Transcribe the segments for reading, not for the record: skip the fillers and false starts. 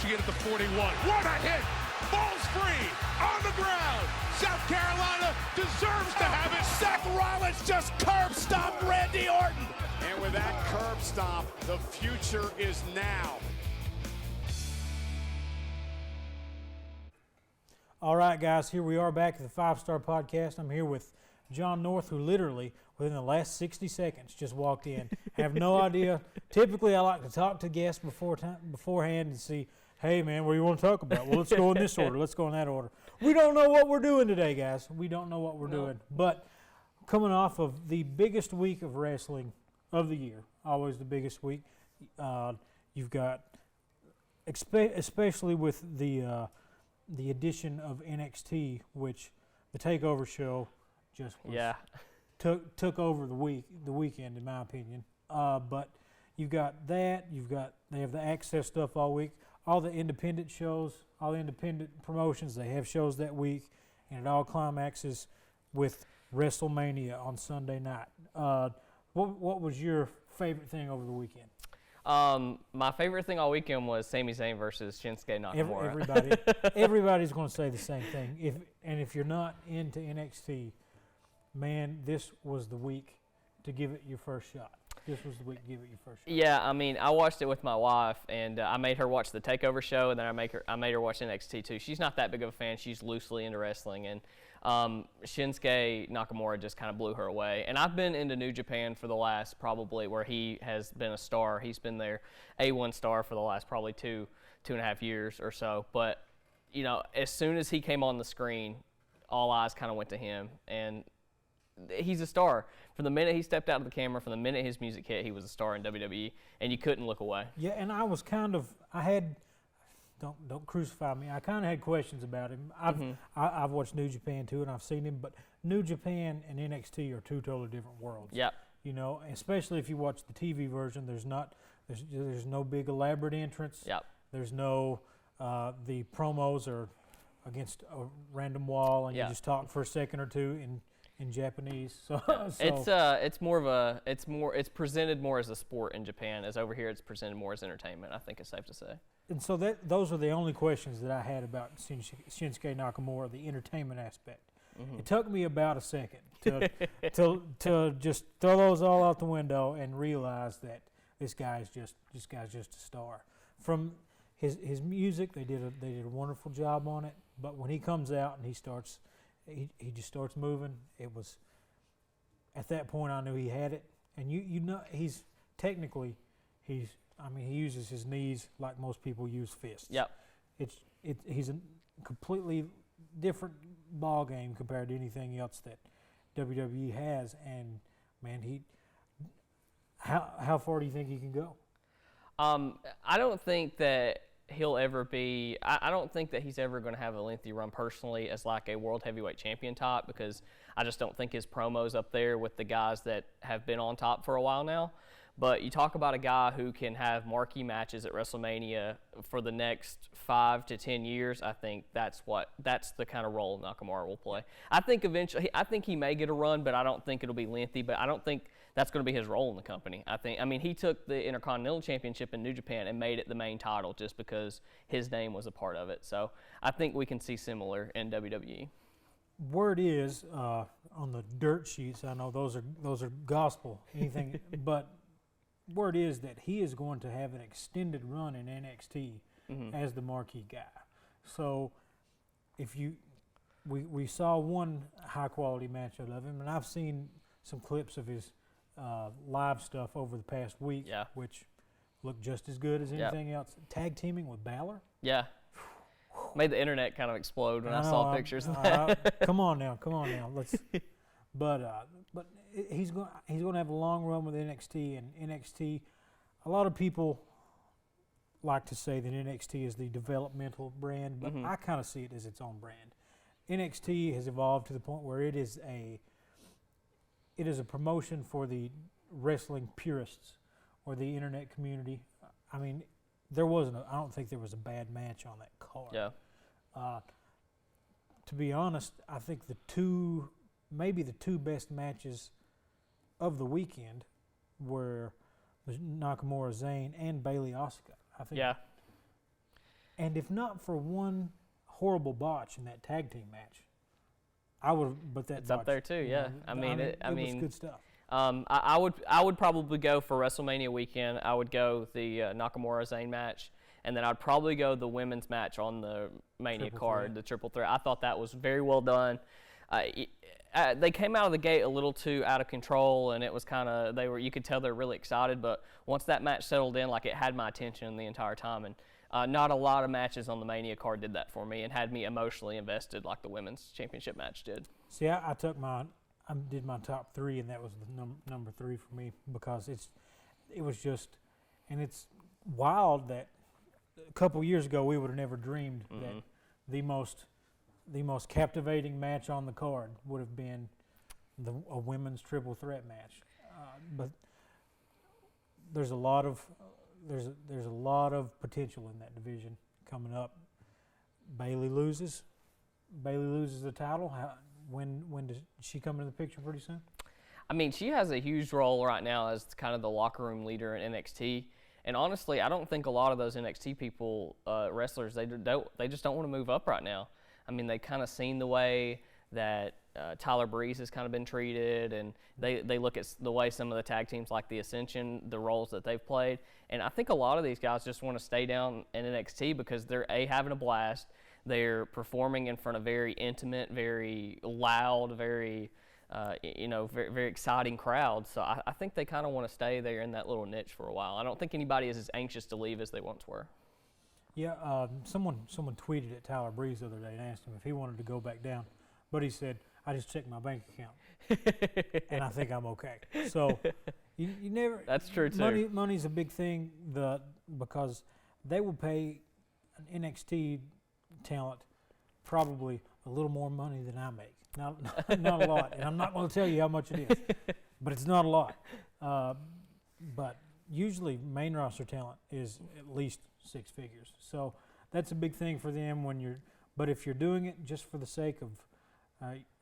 Michigan at the 41. What a hit! Ball's free, on the ground. South Carolina deserves to have it. Seth Rollins just curb stomped Randy Orton. And with that curb stomp, the future is now. All right, guys, here we are back at the 5-Star Podcast. I'm here with John North, who literally, within the last 60 seconds, just walked in. Have no idea. Typically, I like to talk to guests beforehand and see, hey, man, what do you want to talk about? Well, let's go in this order. Let's go in that order. We don't know what we're doing today, guys. We don't know what we're doing. But coming off of the biggest week of wrestling of the year, always the biggest week, you've got, especially with the addition of NXT, which the TakeOver show just was, took over the weekend, in my opinion. But you've got that. They have the Access stuff all week. All the independent shows, all the independent promotions, they have shows that week, and it all climaxes with WrestleMania on Sunday night. What was your favorite thing over the weekend? My favorite thing all weekend was Sami Zayn versus Shinsuke Nakamura. Everybody's going to say the same thing. If you're not into NXT, man, this was the week to give it your first shot. This was the week to give it your first shot. Yeah, I mean, I watched it with my wife, and I made her watch the TakeOver show, and then I made her watch NXT too. She's not that big of a fan. She's loosely into wrestling, and Shinsuke Nakamura just kind of blew her away. And I've been into New Japan for the last probably where he has been a star. He's been their A1 star for the last probably two and a half years or so. But, you know, as soon as he came on the screen, all eyes kind of went to him, and he's a star. From the minute he stepped out of the camera, from the minute his music hit, he was a star in WWE, and you couldn't look away. Yeah, and don't crucify me. I kind of had questions about him. I've watched New Japan too, and I've seen him, but New Japan and NXT are two totally different worlds. Yep. You know, especially if you watch the TV version, there's no big elaborate entrance. Yep. There's no the promos are against a random wall, and you just talk for a second or two in Japanese. So it's presented more as a sport in Japan, as over here it's presented more as entertainment, I think it's safe to say. And so those are the only questions that I had about Shinsuke Nakamura, the entertainment aspect. Mm-hmm. It took me about a second to just throw those all out the window and realize that this guy's just a star. From his music, they did a wonderful job on it. But when he comes out and he just starts moving, it was at that point I knew he had it. And you know he uses his knees like most people use fists. Yep. He's a completely different ball game compared to anything else that WWE has. And man, how far do you think he can go? I don't think that he'll ever be. I don't think that he's ever going to have a lengthy run personally as like a world heavyweight champion top, because I just don't think his promo's up there with the guys that have been on top for a while now. But you talk about a guy who can have marquee matches at WrestleMania for the next 5 to 10 years. I think that's the kind of role Nakamura will play. I think eventually, he may get a run, but I don't think it'll be lengthy. But I don't think that's going to be his role in the company. He took the Intercontinental Championship in New Japan and made it the main title just because his name was a part of it. So I think we can see similar in WWE. Word is on the dirt sheets. I know those are gospel. Anything, but. Word is that he is going to have an extended run in NXT as the marquee guy. So, we saw one high quality match out of him, and I've seen some clips of his live stuff over the past week, which looked just as good as anything else. Tag teaming with Balor. Yeah. Made the internet kind of explode when I saw pictures of that. Come on now. Let's. But he's going to have a long run with NXT, and NXT. A lot of people like to say that NXT is the developmental brand, but I kind of see it as its own brand. NXT has evolved to the point where it is a promotion for the wrestling purists or the internet community. I mean, I don't think there was a bad match on that card. Yeah. To be honest, I think maybe the two best matches of the weekend were the Nakamura Zayn and Bailey Asuka. I think. Yeah. And if not for one horrible botch in that tag team match, I would have. But that It's botch, up there too. Yeah. I mean, it was good stuff. I would probably go for WrestleMania weekend. I would go the Nakamura Zayn match, and then I'd probably go the women's match on the Mania card, the triple threat. I thought that was very well done. They came out of the gate a little too out of control, and it was kind of you could tell they're really excited. But once that match settled in, like, it had my attention the entire time, and not a lot of matches on the Mania card did that for me and had me emotionally invested like the women's championship match did. See, I did my top 3, and that was the number 3 for me, because it was just, and it's wild that a couple years ago we would have never dreamed that the most captivating match on the card would have been a women's triple threat match. But there's a lot of potential in that division coming up. Bayley loses the title. When does she come into the picture? Pretty soon? I mean, she has a huge role right now as kind of the locker room leader in NXT. And honestly, I don't think a lot of those NXT people, wrestlers, they just don't want to move up right now. I mean, they kind of seen the way that Tyler Breeze has kind of been treated, and they look at the way some of the tag teams like the Ascension, the roles that they've played. And I think a lot of these guys just want to stay down in NXT because they're having a blast. They're performing in front of very intimate, very loud, very very, very exciting crowds. So I think they kind of want to stay there in that little niche for a while. I don't think anybody is as anxious to leave as they once were. Yeah, someone tweeted at Tyler Breeze the other day and asked him if he wanted to go back down, but he said, "I just checked my bank account, and I think I'm okay." So you never. That's true too. Money's a big thing, because they will pay an NXT talent probably a little more money than I make. Not a lot, and I'm not going to tell you how much it is, but it's not a lot. But usually main roster talent is at least 6 figures. So that's a big thing for them but if you're doing it just for the sake of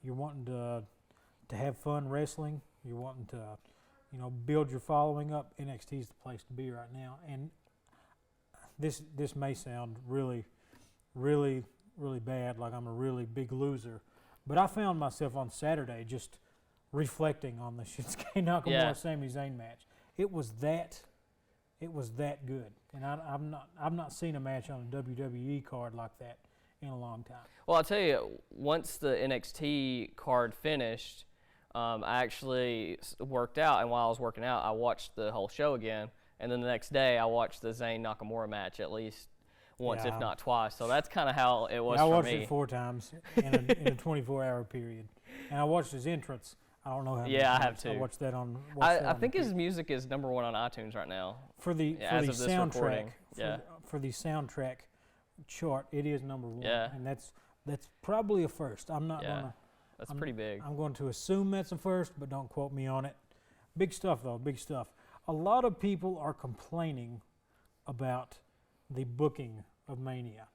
you're wanting to have fun wrestling, you're wanting to build your following up, NXT is the place to be right now. And this may sound really, really, really bad, like I'm a really big loser, but I found myself on Saturday just reflecting on the Shinsuke Nakamura Sami Zayn match. It was that good, and I've not seen a match on a WWE card like that in a long time. Well, I'll tell you, once the NXT card finished, I actually worked out, and while I was working out, I watched the whole show again, and then the next day I watched the Zayn Nakamura match at least once, if not twice. So that's kind of how it was for me. I watched it 4 times in a 24-hour period, and I watched his entrance. I don't know how. Yeah, I have too. I watched that on. I think his music is #1 on iTunes right now. For the soundtrack. For the soundtrack chart, it is #1. Yeah. And that's probably a first. I'm not gonna. That's pretty big. I'm going to assume that's a first, but don't quote me on it. Big stuff though. Big stuff. A lot of people are complaining about the booking of Mania.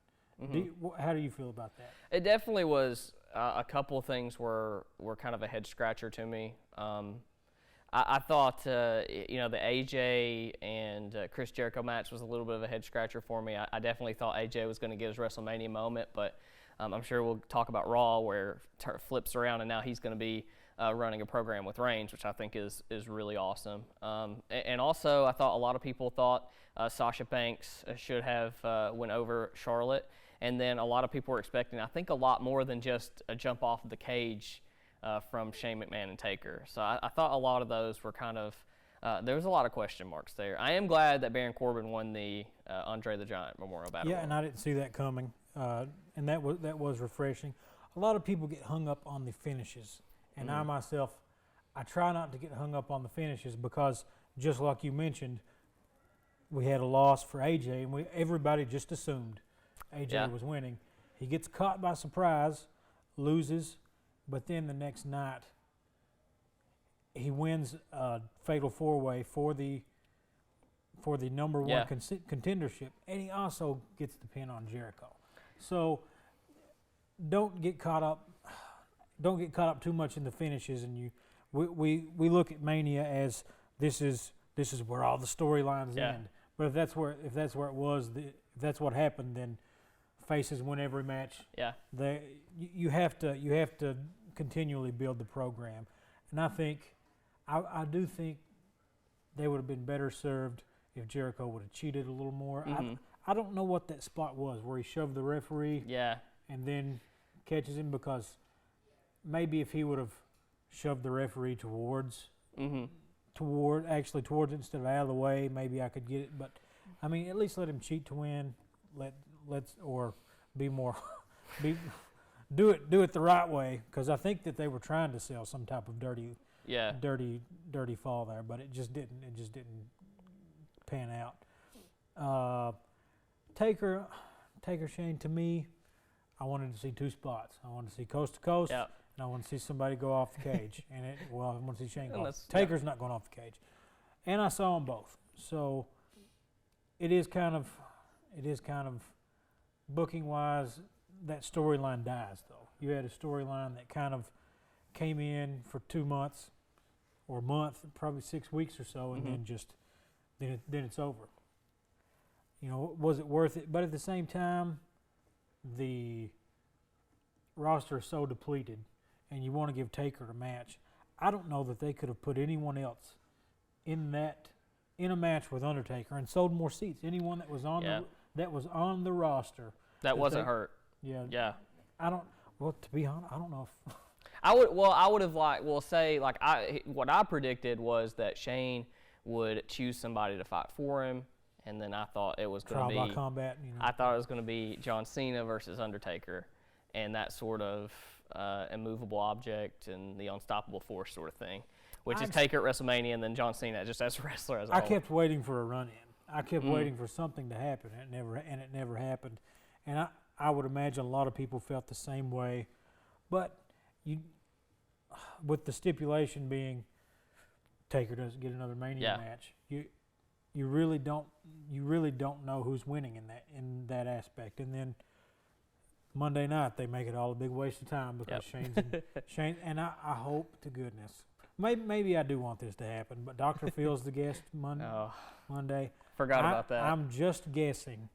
How do you feel about that? It definitely was. A couple of things were kind of a head scratcher to me. I thought the AJ and Chris Jericho match was a little bit of a head scratcher for me. I definitely thought AJ was going to get his WrestleMania moment, but I'm sure we'll talk about Raw where it flips around and now he's going to be running a program with Reigns, which I think is really awesome. And also, I thought a lot of people thought Sasha Banks should have went over Charlotte. And then a lot of people were expecting, I think, a lot more than just a jump off of the cage from Shane McMahon and Taker. So I thought a lot of those were kind of, there was a lot of question marks there. I am glad that Baron Corbin won the Andre the Giant Memorial Battle Royal. And I didn't see that coming, and that was refreshing. A lot of people get hung up on the finishes, and I myself, I try not to get hung up on the finishes because, just like you mentioned, we had a loss for AJ, and everybody just assumed AJ was winning. He gets caught by surprise, loses, but then the next night he wins a fatal 4-way for the #1 contendership, and he also gets the pin on Jericho. So don't get caught up too much in the finishes, and we look at Mania as this is where all the storylines end. But if that's where it was, if that's what happened, then faces win every match. Yeah. You have to continually build the program, and I do think they would have been better served if Jericho would have cheated a little more. I don't know what that spot was where he shoved the referee. Yeah. And then catches him, because maybe if he would have shoved the referee towards it instead of out of the way, maybe I could get it. But I mean, at least let him cheat to win. Or be more do it the right way, because I think that they were trying to sell some type of dirty fall there, but it just didn't pan out. Taker Shane, to me, I wanted to see two spots. I wanted to see coast to coast, and I want to see somebody go off the cage. I want to see Shane go off. Taker's not going off the cage, and I saw them both. So it is kind of booking wise, that storyline dies though. You had a storyline that kind of came in for 2 months or a month, probably 6 weeks or so, and then it's over. You know, was it worth it? But at the same time, the roster is so depleted, and you want to give Taker a match. I don't know that they could have put anyone else in a match with Undertaker and sold more seats. Anyone that was on the roster that wasn't hurt. Yeah. Yeah. To be honest, I don't know if I would have what I predicted was that Shane would choose somebody to fight for him, and then I thought it was going to be trial by combat. You know. I thought it was going to be John Cena versus Undertaker, and that sort of immovable object and the unstoppable force sort of thing, which is Taker at WrestleMania and then John Cena just as a wrestler as a whole. I kept waiting for a run-in. I kept waiting for something to happen, and it never happened. And I would imagine a lot of people felt the same way, but with the stipulation being Taker doesn't get another Mania match, you really don't know who's winning in that aspect. And then Monday night they make it all a big waste of time because Shane and I hope to goodness maybe I do want this to happen, but Dr. Phil's the guest Monday. Forgot about that. I'm just guessing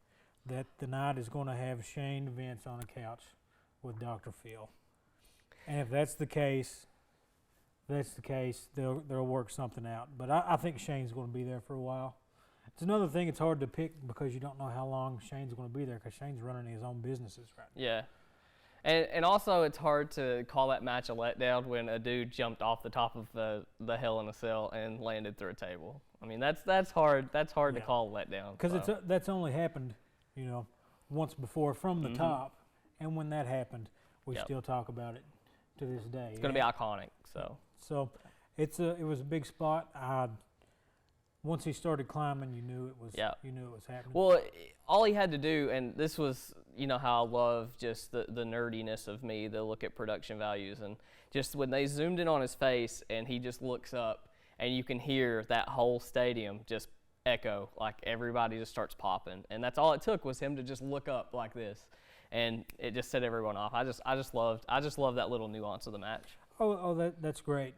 that the night is going to have Shane Vince on a couch with Dr. Phil. And if that's the case, they'll work something out. But I think Shane's going to be there for a while. It's another thing, it's hard to pick because you don't know how long Shane's going to be there, because Shane's running his own businesses right now. Yeah. And also it's hard to call that match a letdown when a dude jumped off the top of the Hell in a Cell and landed through a table. I mean, that's hard to call a letdown. Because that's only happened, once before from the top, and when that happened, we still talk about it to this day. It's going to be iconic. So it was a big spot. Once he started climbing, you knew it was happening. Well, all he had to do, and this was, how I love just the nerdiness of me, the look at production values, and just when they zoomed in on his face and he just looks up and you can hear that whole stadium just echo, like everybody just starts popping. And that's all it took was him to just look up like this. And it just set everyone off. I just loved that little nuance of the match. Oh, that's great.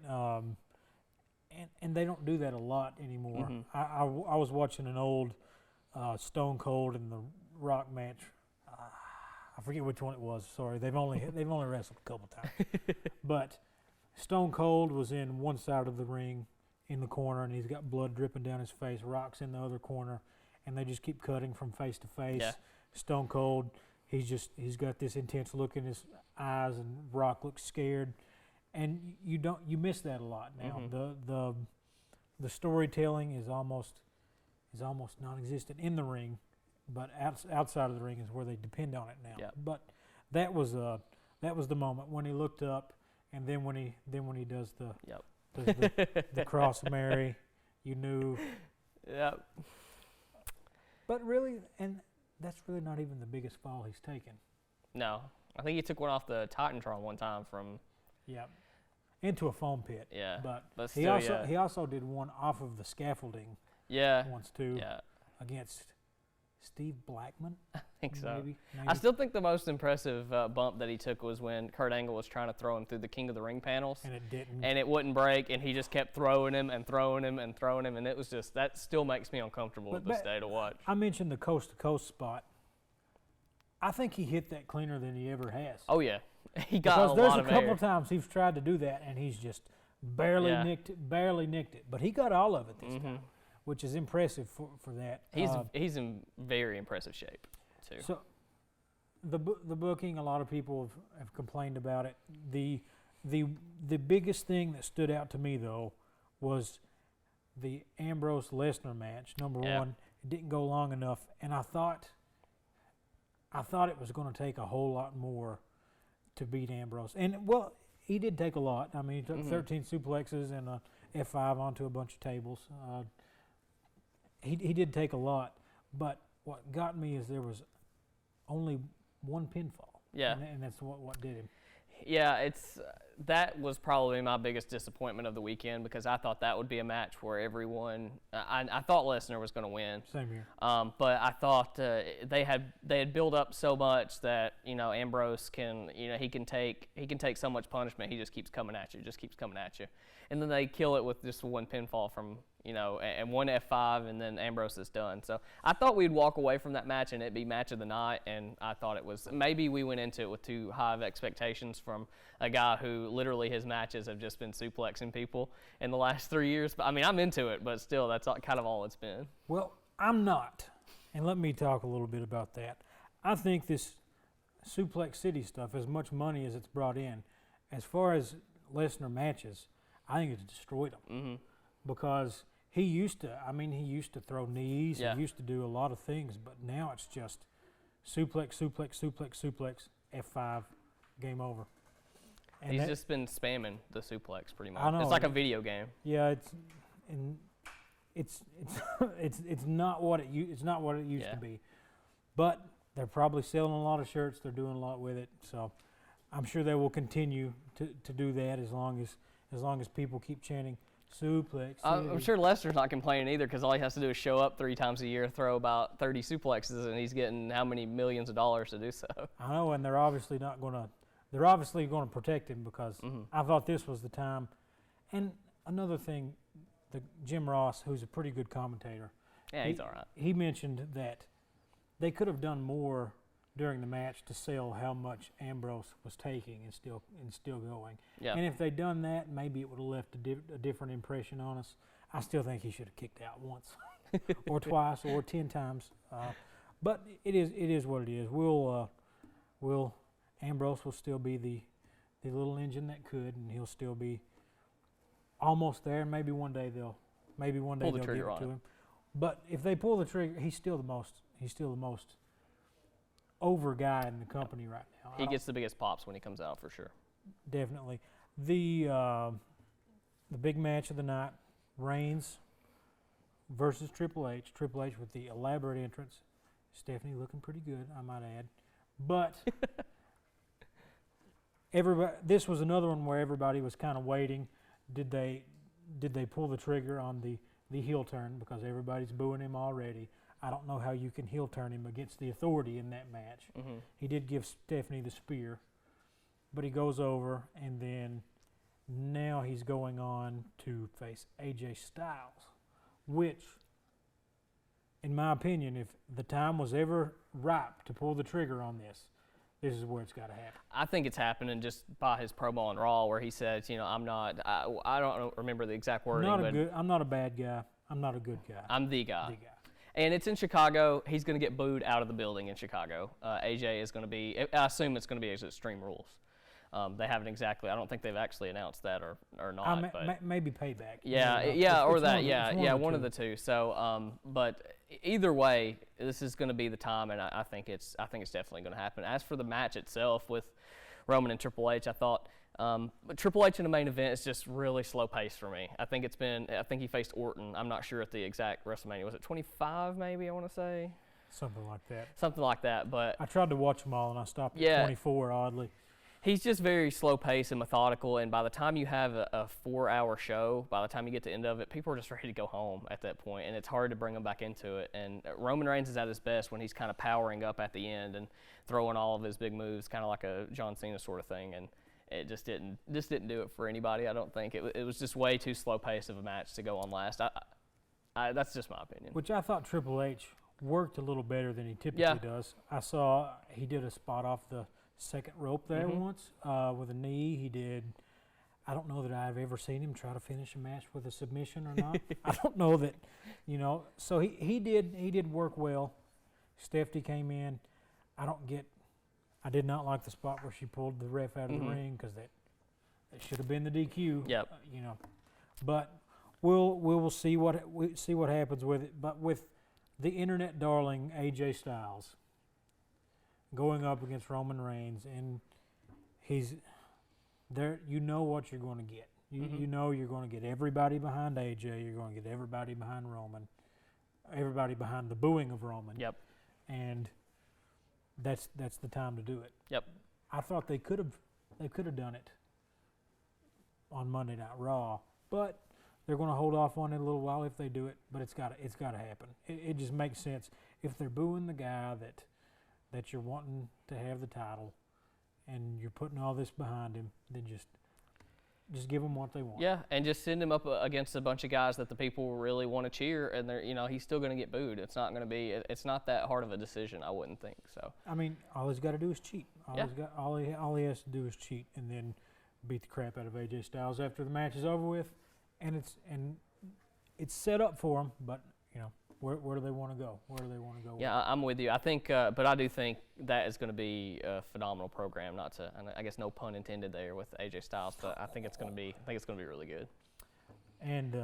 And they don't do that a lot anymore. I was watching an old Stone Cold and The Rock match. I forget which one it was. Sorry, they've only wrestled a couple times. But Stone Cold was in one side of the ring in the corner, and he's got blood dripping down his face. Rock's in the other corner, and they just keep cutting from face to face. Yeah. Stone Cold, he's got this intense look in his eyes, and Rock looks scared. And you miss that a lot now. The storytelling is almost non-existent in the ring, but outside of the ring is where they depend on it now. Yeah. But that was the moment when he looked up, and then when he does the cross Mary, you knew. Yep. But really, and that's really not even the biggest fall he's taken. No, I think he took one off the Titantron one time from. Yeah. Into a foam pit. Yeah. But still, he also did one off of the scaffolding. Yeah. Once too. Yeah. Against Steve Blackman. I think so. Maybe. I still think the most impressive bump that he took was when Kurt Angle was trying to throw him through the King of the Ring panels. And it didn't. And it wouldn't break, and he just kept throwing him and throwing him and throwing him, and it was just, that still makes me uncomfortable to this day to watch. I mentioned the coast to coast spot. I think he hit that cleaner than he ever has. Oh yeah, he got because a there's lot a of couple air. of times he's tried to do that and he's just barely nicked it. But he got all of it this time, which is impressive for that. He's in very impressive shape too. So the booking, a lot of people have complained about it. The biggest thing that stood out to me though was the Ambrose Lesnar match. Number one, it didn't go long enough, and I thought it was going to take a whole lot more to beat Ambrose. And, well, he did take a lot. I mean, he took 13 suplexes and a F5 onto a bunch of tables. He did take a lot. But what got me is there was only one pinfall. Yeah. And that's what did him. Yeah, that was probably my biggest disappointment of the weekend because I thought that would be a match where everyone I thought Lesnar was going to win. Same here. But I thought they had built up so much that Ambrose can he can take so much punishment. He just keeps coming at you, and then they kill it with just one pinfall from and one F5, and then Ambrose is done. So I thought we'd walk away from that match and it'd be match of the night, and I thought it was maybe we went into it with too high of expectations from a guy who literally his matches have just been suplexing people in the last 3 years. But I mean, I'm into it, but still, that's kind of all it's been. Well, I'm not, and let me talk a little bit about that. I think this Suplex City stuff, as much money as it's brought in, as far as Lesnar matches, I think it's destroyed him because he used to throw knees. Yeah. He used to do a lot of things, but now it's just suplex, F5, game over. And He's just been spamming the suplex pretty much. I know. It's like a video game. Yeah, it's not what it used to be, but they're probably selling a lot of shirts. They're doing a lot with it, so I'm sure they will continue to do that as long as people keep chanting suplex. I'm sure Lester's not complaining either because all he has to do is show up 3 times a year, throw about 30 suplexes, and he's getting how many millions of dollars to do so. I know, and they're obviously going to protect him because I thought this was the time. And another thing, Jim Ross, who's a pretty good commentator, Yeah, he's all right. He mentioned that they could have done more during the match to sell how much Ambrose was taking and still going. Yeah. And if they'd done that, maybe it would have left a different impression on us. I still think he should have kicked out once or twice or 10 times. But it is what it is. Ambrose will still be the little engine that could, and he'll still be almost there. Maybe one day they'll give it to him. But if they pull the trigger, he's still the most over guy in the company right now. He gets the biggest pops when he comes out for sure. Definitely. The big match of the night, Reigns versus Triple H. Triple H with the elaborate entrance. Stephanie looking pretty good, I might add. But this was another one where everybody was kind of waiting. Did they pull the trigger on the heel turn because everybody's booing him already? I don't know how you can heel turn him against the authority in that match. He did give Stephanie the spear, but he goes over, and then now he's going on to face AJ Styles, which, in my opinion, if the time was ever ripe to pull the trigger on this is where it's got to happen. I think it's happening just by his promo on Raw where he says, I don't remember the exact wording. I'm not a bad guy. I'm not a good guy. I'm the guy. And it's in Chicago. He's going to get booed out of the building in Chicago. AJ is going to be, I assume it's going to be as Extreme Rules. They haven't exactly, I don't think they've actually announced that or not. But maybe Payback. One of the two. So, but either way, this is going to be the time, and I think it's definitely going to happen. As for the match itself with Roman and Triple H, I thought Triple H in the main event is just really slow paced for me. I think he faced Orton. I'm not sure at the exact WrestleMania. Was it 25 maybe, I want to say? Something like that. But I tried to watch them all, and I stopped at 24, oddly. He's just very slow paced and methodical, and by the time you have a 4-hour show, by the time you get to the end of it, people are just ready to go home at that point, and it's hard to bring them back into it. And Roman Reigns is at his best when he's kind of powering up at the end and throwing all of his big moves, kind of like a John Cena sort of thing, and it just didn't do it for anybody, I don't think. It was just way too slow paced of a match to go on last. That's just my opinion. Which I thought Triple H worked a little better than he typically does. I saw he did a spot off the second rope there once with a knee. He did. I don't know that I've ever seen him try to finish a match with a submission or not. I don't know that, So he did work well. Stephanie came in. I did not like the spot where she pulled the ref out of the ring because that should have been the DQ. Yep. But we'll see what happens with it. But with the internet darling AJ Styles going up against Roman Reigns, and he's there, you know what you're going to get. You know you're going to get everybody behind AJ. You're going to get everybody behind Roman. Everybody behind the booing of Roman. Yep. And that's the time to do it. Yep. I thought they could have done it on Monday Night Raw, but they're going to hold off on it a little while if they do it. But it's got to happen. It just makes sense if they're booing the guy that you're wanting to have the title, and you're putting all this behind him, then just give them what they want. Yeah, and just send him up against a bunch of guys that the people really want to cheer, and they're, he's still going to get booed. It's not going to be. It's not that hard of a decision, I wouldn't think. So. I mean, all he's got to do is cheat. All he has to do is cheat, and then beat the crap out of AJ Styles after the match is over with, and it's set up for him. But where do they want to go? Where do they want to go? Yeah, I'm with you. I think, but I do think that is going to be a phenomenal program. I guess no pun intended there with AJ Styles, but I think it's going to be really good. And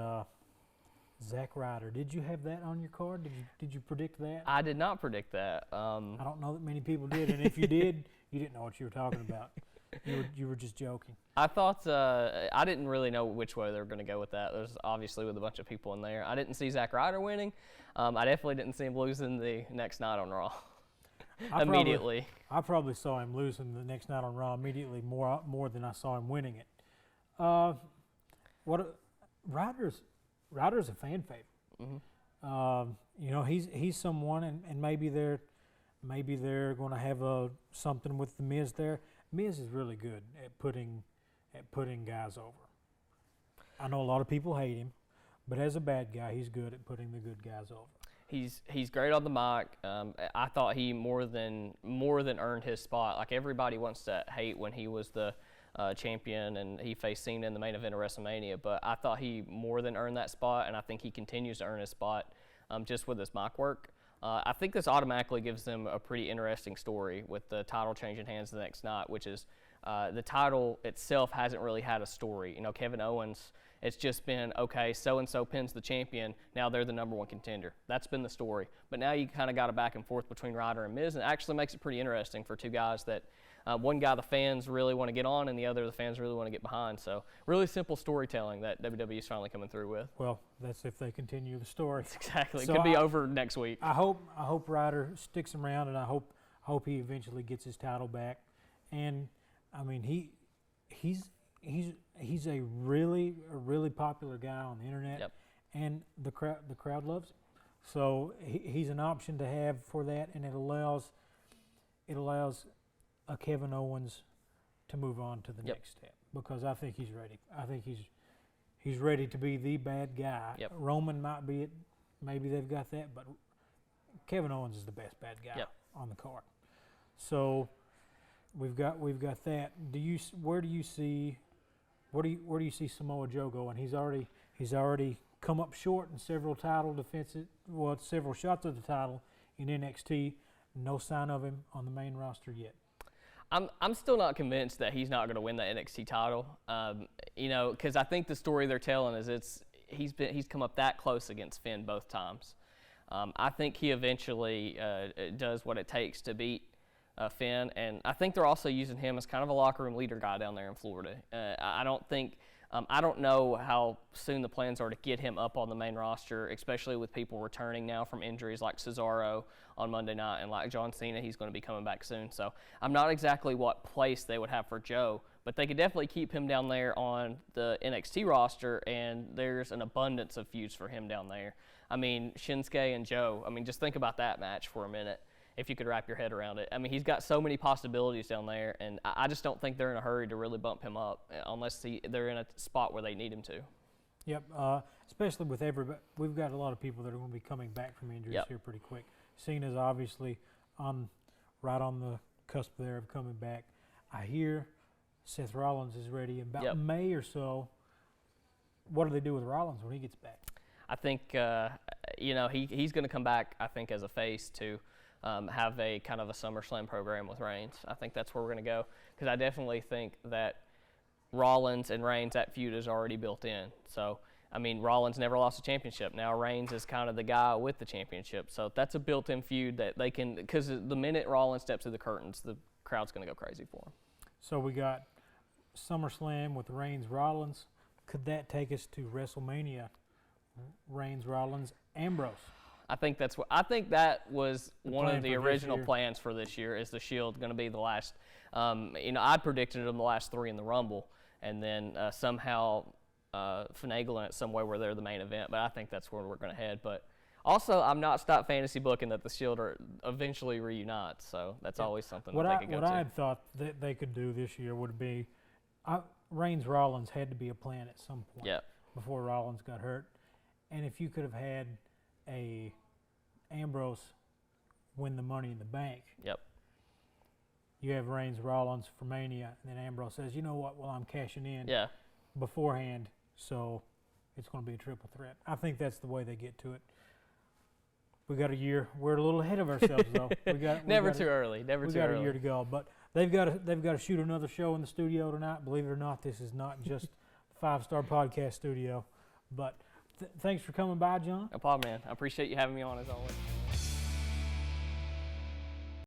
Zack Ryder, did you have that on your card? Did you predict that? I did not predict that. I don't know that many people did, and if you did, you didn't know what you were talking about. You were just joking. I thought I didn't really know which way they were going to go with that. There's obviously with a bunch of people in there. I didn't see Zack Ryder winning. I definitely didn't see him losing the next night on Raw. Immediately. I probably saw him losing the next night on Raw immediately more than I saw him winning it. Ryder's a fan favorite. He's someone, and maybe they're going to have something with the Miz there. Miz is really good at putting guys over. I know a lot of people hate him, but as a bad guy, he's good at putting the good guys over. He's great on the mic. I thought he more than earned his spot. Like, everybody wants to hate when he was the champion and he faced Cena in the main event of WrestleMania, but I thought he more than earned that spot, and I think he continues to earn his spot just with his mic work. I think this automatically gives them a pretty interesting story with the title changing hands the next night, which is the title itself hasn't really had a story. Kevin Owens, it's just been, okay, so-and-so pins the champion, now they're the number one contender. That's been the story. But now you kind of got a back and forth between Ryder and Miz, and it actually makes it pretty interesting for two guys that one guy the fans really want to get on, and the other the fans really want to get behind. So really simple storytelling that WWE is finally coming through with. Well, that's if they continue the story. Exactly. So it could be over next week. I hope Ryder sticks around, and I hope he eventually gets his title back. And I mean, he's a really popular guy on the internet. Yep. And the crowd loves him. So he's an option to have for that, and it allows a Kevin Owens to move on to the next step, because I think he's ready. I think he's ready to be the bad guy. Yep. Roman might be it. Maybe they've got that, but Kevin Owens is the best bad guy on the card. So we've got that. Where do you see Samoa Joe going? He's already come up short in several title defenses. Well, several shots at the title in NXT. No sign of him on the main roster yet. I'm still not convinced that he's not going to win the NXT title. Because I think the story they're telling is he's come up that close against Finn both times. I think he eventually does what it takes to beat Finn, and I think they're also using him as kind of a locker room leader guy down there in Florida. I don't know how soon the plans are to get him up on the main roster, especially with people returning now from injuries like Cesaro on Monday night, and like John Cena, he's going to be coming back soon. So I'm not exactly what place they would have for Joe, but they could definitely keep him down there on the NXT roster, and there's an abundance of feuds for him down there. I mean, Shinsuke and Joe, just think about that match for a minute, if you could wrap your head around it. He's got so many possibilities down there, and I just don't think they're in a hurry to really bump him up unless they're in a spot where they need him to. Yep, especially with everybody. We've got a lot of people that are going to be coming back from injuries here pretty quick. Cena's obviously right on the cusp there of coming back. I hear Seth Rollins is ready in about May or so. What do they do with Rollins when he gets back? I think he's going to come back. I think as a face to have a kind of a SummerSlam program with Reigns. I think that's where we're going to go because I definitely think that Rollins and Reigns, that feud is already built in. So I mean, Rollins never lost a championship. Now Reigns is kind of the guy with the championship. So that's a built-in feud that they can, because the minute Rollins steps through the curtains, the crowd's going to go crazy for him. So we got SummerSlam with Reigns Rollins. Could that take us to WrestleMania? Reigns Rollins Ambrose. I think that was one of the original plans for this year. Is the Shield going to be the last? I predicted them the last 3 in the Rumble, and then somehow finagling it some way where they're the main event. But I think that's where we're going to head. But also, I'm not stop fantasy booking that the Shield are eventually reunite. So that's always something that they could go to. What I had thought that they could do this year would be Reigns Rollins had to be a plan at some point before Rollins got hurt. And if you could have had a Ambrose win the Money in the Bank, you have Reigns Rollins for Mania, and then Ambrose says, you know what, well, I'm cashing in beforehand, so it's going to be a triple threat. I think that's the way they get to it. We got a year. We're a little ahead of ourselves, though. Never too early. We got a year to go, but they've got to shoot another show in the studio tonight. Believe it or not, this is not just 5-star podcast studio, but thanks for coming by, John. No problem, man. I appreciate you having me on as always.